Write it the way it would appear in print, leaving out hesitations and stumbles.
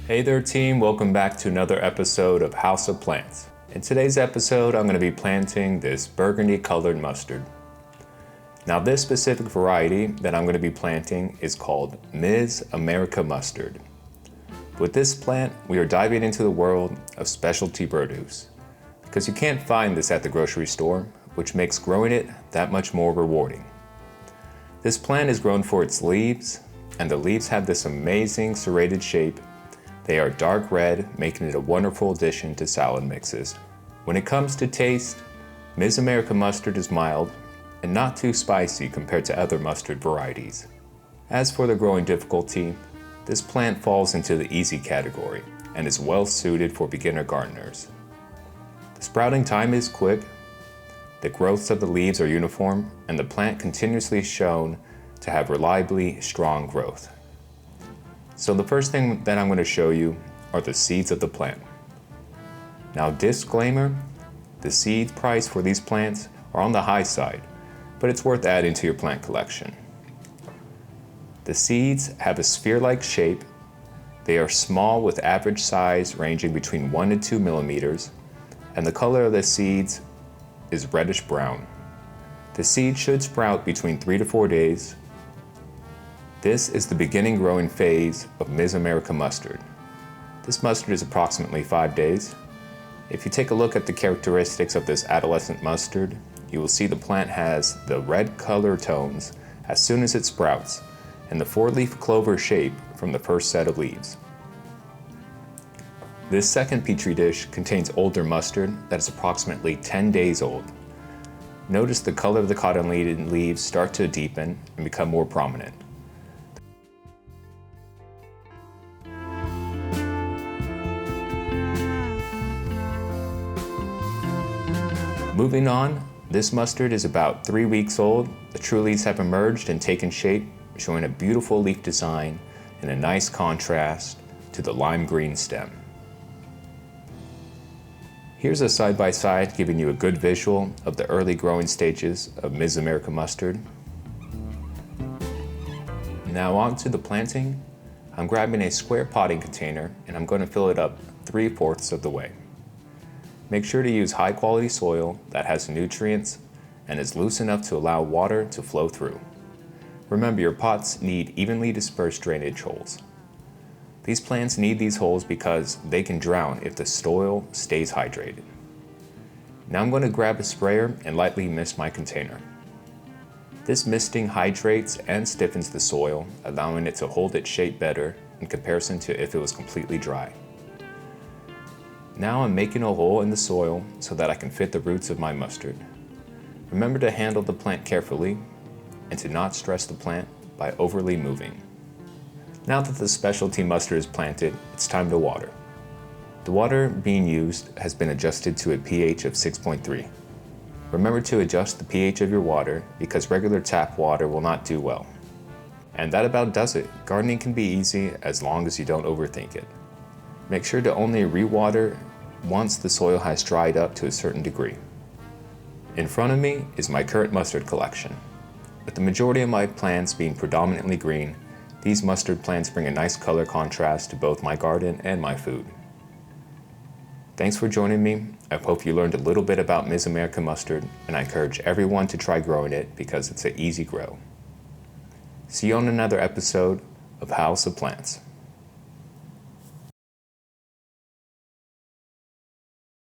Hey there team, welcome back to another episode of House of Plants. In today's episode, I'm going to be planting this burgundy colored mustard. Now this specific variety that I'm going to be planting is called Miz America Mustard. With this plant, we are diving into the world of specialty produce because you can't find this at the grocery store, which makes growing it that much more rewarding. This plant is grown for its leaves, and the leaves have this amazing serrated shape. They are dark red, making it a wonderful addition to salad mixes. When it comes to taste, Miz America Mustard is mild and not too spicy compared to other mustard varieties. As for the growing difficulty, this plant falls into the easy category and is well suited for beginner gardeners. The sprouting time is quick, the growths of the leaves are uniform, and the plant continuously shown to have reliably strong growth. So the first thing that I'm going to show you are the seeds of the plant. Now disclaimer, the seed price for these plants are on the high side, but it's worth adding to your plant collection. The seeds have a sphere-like shape. They are small with average size ranging between 1 to 2 millimeters, and the color of the seeds is reddish brown. The seed should sprout between 3 to 4 days. This is the beginning growing phase of Miz America Mustard. This mustard is approximately 5 days. If you take a look at the characteristics of this adolescent mustard, you will see the plant has the red color tones as soon as it sprouts, and the 4-leaf clover shape from the first set of leaves. This second petri dish contains older mustard that is approximately 10 days old. Notice the color of the cotyledon leaves start to deepen and become more prominent. Moving on, this mustard is about 3 weeks old. The true leaves have emerged and taken shape, showing a beautiful leaf design and a nice contrast to the lime green stem. Here's a side-by-side giving you a good visual of the early growing stages of Miz America Mustard. Now on to the planting. I'm grabbing a square potting container and I'm going to fill it up 3/4 of the way. Make sure to use high quality soil that has nutrients and is loose enough to allow water to flow through. Remember, your pots need evenly dispersed drainage holes. These plants need these holes because they can drown if the soil stays hydrated. Now I'm going to grab a sprayer and lightly mist my container. This misting hydrates and stiffens the soil, allowing it to hold its shape better in comparison to if it was completely dry. Now I'm making a hole in the soil so that I can fit the roots of my mustard. Remember to handle the plant carefully and to not stress the plant by overly moving. Now that the specialty mustard is planted, it's time to water. The water being used has been adjusted to a pH of 6.3. Remember to adjust the pH of your water because regular tap water will not do well. And that about does it. Gardening can be easy as long as you don't overthink it. Make sure to only re-water once the soil has dried up to a certain degree. In front of me is my current mustard collection. With the majority of my plants being predominantly green, these mustard plants bring a nice color contrast to both my garden and my food. Thanks for joining me. I hope you learned a little bit about Miz America Mustard, and I encourage everyone to try growing it because it's an easy grow. See you on another episode of House of Plants.